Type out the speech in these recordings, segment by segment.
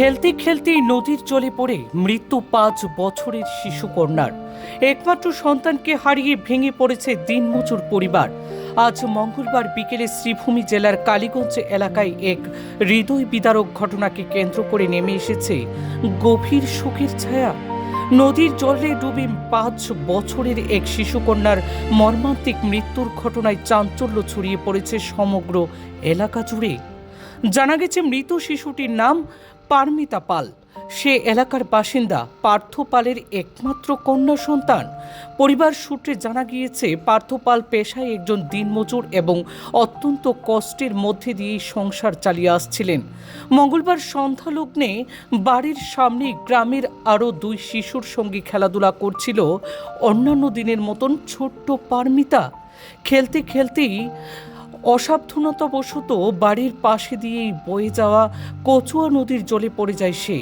খেলতে খেলতেই নদীর জলে পড়ে মৃত্যু ৫ বছরের শিশু কন্যার। একমাত্র সন্তানকে হারিয়ে ভেঙে পড়েছে দিনমজুর পরিবার। আজ মঙ্গলবার বিকেলে শ্রীভূমি জেলার কালীগঞ্জ এলাকায় এক হৃদয় বিদারক ঘটনাকে কেন্দ্র করে নেমে এসেছে গভীর শোকের ছায়া। নদীর জলে ডুবে ৫ বছরের এক শিশুকন্যার মর্মান্তিক মৃত্যুর ঘটনায় চাঞ্চল্য ছড়িয়ে পড়েছে সমগ্র এলাকা জুড়ে। জানা গেছে মৃত শিশুটির নাম পারমিতা পাল। সে এলাকার বাসিন্দা পার্থ পালের একমাত্র কন্যা সন্তান। পরিবার সূত্রে জানা গিয়েছে পার্থ পাল পেশায় একজন দিনমজুর এবং অত্যন্ত কষ্টের মধ্যে দিয়েই সংসার চালিয়ে আসছিলেন। মঙ্গলবার সন্ধ্যা লগ্নে বাড়ির সামনে গ্রামের আরও 2 শিশুর সঙ্গে খেলাধুলা করছিল অন্যান্য দিনের মতন ছোট্ট পারমিতা। খেলতে খেলতেই অসাবধানতাবশত বাড়ির পাশে দিয়েই বয়ে যাওয়া কচুয়া নদীর জলে পড়ে যায় সে।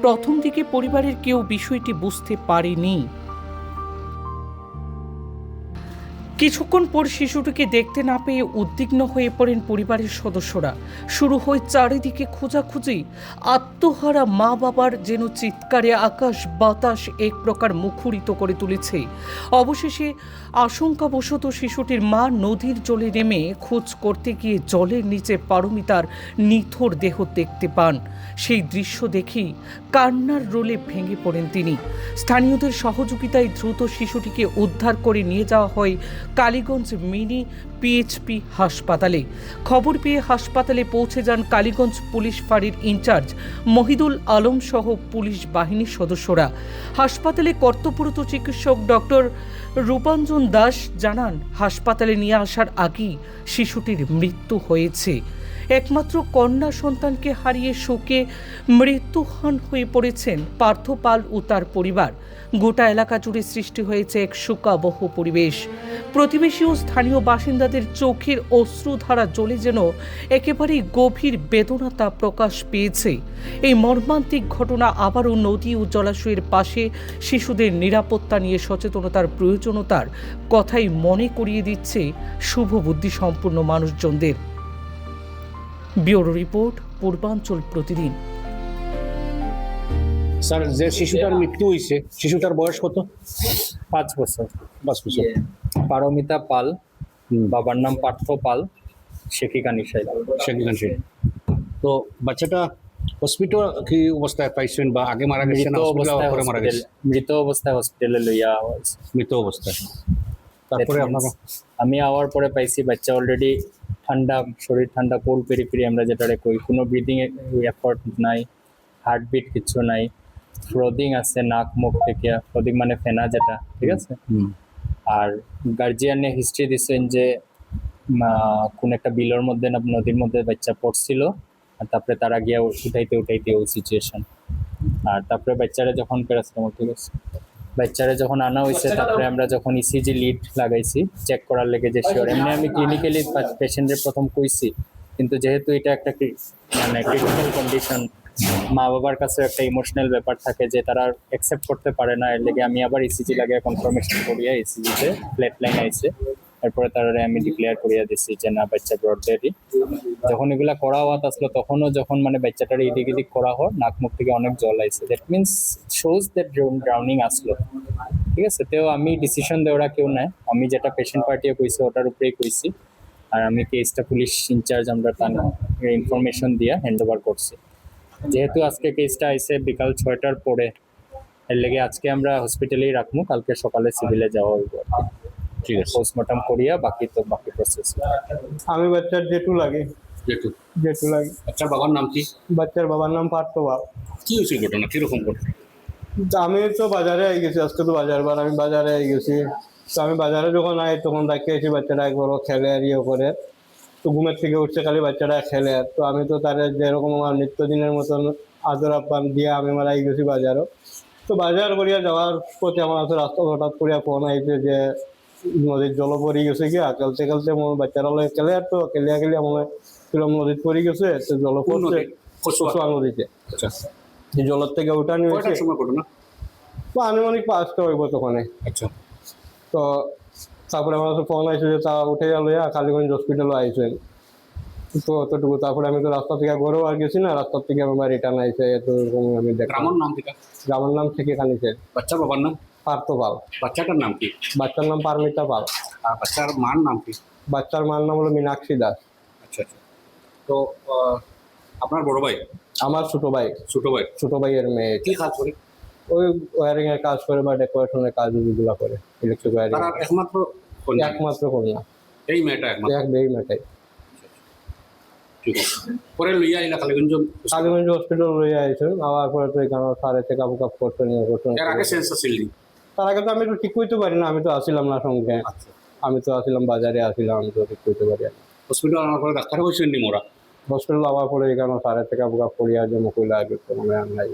প্রথম দিকে পরিবারের কেউ বিষয়টি বুঝতে পারেনি। কিছুক্ষণ পর শিশুটিকে দেখতে না পেয়ে উদ্বিগ্ন হয়ে পড়েন পরিবারের সদস্যরা। শুরু হয় চারিদিকে খোঁজাখুঁজি। আত্মহারা মা বাবার যেন চিৎকারে আকাশ বাতাস এক প্রকার মুখরিত করে তুলেছে। অবশেষে আশঙ্কাবশত শিশুটির মা নদীর জলে নেমে খোঁজ করতে গিয়ে জলের নিচে পারমিতার নিথর দেহ দেখতে পান। সেই দৃশ্য দেখেই কান্নার রোলে ভেঙে পড়েন তিনি। স্থানীয়দের সহযোগিতায় দ্রুত শিশুটিকে উদ্ধার করে নিয়ে যাওয়া হয় কালীগঞ্জ মিনি পিএইচপি হাসপাতালে। খবর পেয়ে হাসপাতালে পৌঁছে যান কালীগঞ্জ পুলিশ ফাঁড়ির ইনচার্জ মহিদুল আলম সহ পুলিশ বাহিনীর সদস্যরা। হাসপাতালে কর্তব্যরত চিকিৎসক ডক্টর রূপাঞ্জন দাস জানান, হাসপাতালে নিয়ে আসার আগেই শিশুটির মৃত্যু হয়েছে। একমাত্র কন্যা সন্তানকে হারিয়ে শোকে মৃত্যুহান হয়ে পড়েছেন পার্থ পাল ও তার পরিবার। গোটা এলাকা জুড়ে সৃষ্টি হয়েছে এক শোকাবহ পরিবেশ। প্রতিবেশী ও স্থানীয় বাসিন্দাদের চোখের অশ্রুধারা জ্বলে যেন একেবারেই গভীর বেদনা তা প্রকাশ পেয়েছে। এই মর্মান্তিক ঘটনা আবারও নদী ও জলাশয়ের পাশে শিশুদের নিরাপত্তা নিয়ে সচেতনতার প্রয়োজনীয়তার কথাই মনে করিয়ে দিচ্ছে শুভবুদ্ধি সম্পন্ন মানুষজনদের। ব্যুরো রিপোর্ট, পূর্বাঞ্চল প্রতিদিন। স্যার, যে শিশুটার মৃত্যু হয়েছে শিশুটার বয়স কত? 5 বছর। 5 বছর। পারমিতা পাল, বাবার নাম পার্থ পাল, শেখিকা নিশাই। তো বাচ্চাটা হসপিটাল কি অবস্থায় পাইছেন বা আগে মারা গেছে না পরে মারা গেছে? মৃত অবস্থায় হসপিটালে লইয়া হয়েছে। মৃত অবস্থায়। তারপরে আপনারা? আমি আওয়ার পরে পাইছি বাচ্চা অলরেডি ঠান্ডা, শরীর ঠান্ডা, কোল্ড পেরিফেরি আমরা যেটারে কই, কোনো ব্রিদিং এফোর্ট নাই, হার্টবিট কিছু নাই, ফ্রোদিং আছে নাক মুখ থেকে, ফ্রোদিং মানে ফেনা যেটা, ঠিক আছে। আর গার্জিয়ানে হিস্ট্রি দিচ্ছেন যে কোন একটা বিলের মধ্যে না নদীর মধ্যে বাচ্চা পড়ছিল, আর তারপরে তারা গিয়া উঠাইতে ও সিচুয়েশন। আর তারপরে বাচ্চারা যখন প্যারাসিটামল, ঠিক আছে, বাচ্চারা যখন আনা হয়েছে, তারপরে আমরা যখন ইসিজি লিড লাগাইছি চেক করার লেগে যে শিওর, এমনি আমি ক্লিনিক্যালি পেশেন্টের প্রথম কইছি, কিন্তু যেহেতু এটা একটা মানে ক্রিটিক্যাল কন্ডিশন, মা বাবার কাছে একটা ইমোশনাল ব্যাপার থাকে যে তারা অ্যাকসেপ্ট করতে পারে না, এর লেগে আমি আবার ইসিজি লাগিয়ে কনফার্মেশন করিয়া ইসিজিতে ফ্ল্যাট লাইন আইছে। এরপরে তারা আমি ডিক্লেয়ার করিয়া দিচ্ছি যে না, বাচ্চা ব্রড ডেডই। যখন এগুলা করা হওয়া আসলো, তখনও যখন মানে বাচ্চাটার এদিক এদিক করা হয়, নাক মুখ থেকে অনেক জল আইছে, that means shows that drowning আসলো, ঠিক আছে। তেও আমি ডিসিশন দেওয়া কেউ নাই, আমি যেটা পেশেন্ট পার্টিও কইছি ওটার উপরেই কইছি। আর আমি কেসটা পুলিশ ইনচার্জ আমরা তার ইনফরমেশন দিয়ে হ্যান্ড ওভার করছি। যেহেতু আজকে কেসটা আইছে বিকাল 6টার পরে, এর লেগে আজকে আমরা হসপিটালেই রাখবো, কালকে সকালে সিভিলে যাওয়া হইব। ঠিক আছে, পোস্টমর্টম করিয়া বাকি প্রসেস। আমি বাচ্চার জেঠু লাগে। জেঠু লাগে। বাচ্চার বাবার নাম কি? বাচ্চার বাবার নাম পার্থ পাল। কি হয়েছিল ঘটনা, কিরকম ঘটনা? আমি তো বাজারে আই গেছি, আজকে তো বাজারবার, আমি বাজারে আই গেছি। তো আমি বাজারে যখন আই তখন দেখে এসে বাচ্চাটা একবার খেলে আর ইয়ে করে, তো ঘুমের থেকে উঠছে খালি বাচ্চাটা খেলে। তো আমি তো তার যেরকম আমার নিত্যদিনের মতন আদর আপ্যায়ন দিয়ে আমি আমার আই গেছি বাজারও। তো বাজার করিয়া যাওয়ার পথে আমার আছে রাস্তা হঠাৎ করিয়া ফোন আইছে যে নদীর জল পড়ে গেছে, গিয়া খেলতে খেলতে বাচ্চারা খেলে, আর তো খেলিয়া মনে কিরম নদীর পড়ে গেছে, তো জল পড়ছে কচুয়া নদীতে। জলের থেকে উঠানি হয়েছে। তো আনুমানিক 5টা হইব তখন। আচ্ছা। তো তারপরে আমার কাছে ফোন আইছে যে তা উঠে গেল, কালীগঞ্জ হসপিটালে আইছেন। তো অতটুকু, তারপরে আমি তো রাস্তা থেকে ঘরেও আর গেছি না, রাস্তা থেকে আমার রিটার্ন আইসে, এত রকম আমি দেখলাম। গ্রামের নাম থেকে গ্রামের নাম থেকে কানিছে বাচ্চার বাবার নাম, পার্থ পাল। বাচ্চাটার নাম কি, বাচ্চার নাম পারমিতা পাল। আর বাচ্চার মার নাম কি? বাচ্চার মার নাম হলো মীনাক্ষী দাস। আচ্ছা আচ্ছা। তো আপনার বড় ভাই, আমার ছোট ভাই, ছোট ভাইয়ের মেয়ে কি কাজ করে? ওই ওয়ারিং এর কাজ করে বা ডেকোরেশনের কাজ যেগুলো করে, ইলেকট্রিক ওয়ারিং। তারা একমাত্র কন্যা? একমাত্র কন্যা, এই মেয়েটা একমাত্র? এই মেয়েটাই। ঠিক আছে। পরে লইয়া আইলা কালীগঞ্জ? কালীগঞ্জ হসপিটাল লইয়া আইছে, আবার পরে তো এখানে সারে চেক আপ করতে নিয়ে করতে। এর আগে সেন্স আছিল নি? তার আগে তো আমি তো ঠিক করতে পারি না, আমি তো আসিলাম না সঙ্গে। আচ্ছা। আমি তো আসিলাম বাজারে, আসিলাম, আমি তো ঠিক করতে পারি না। হসপিটাল আনার পরে ডাক্তার কইছেন নি মোরা? হসপিটাল আবার পরে এখানে সারে চেক আপ করিয়া যে মুকুলা আগে তো মনে হয় নাই।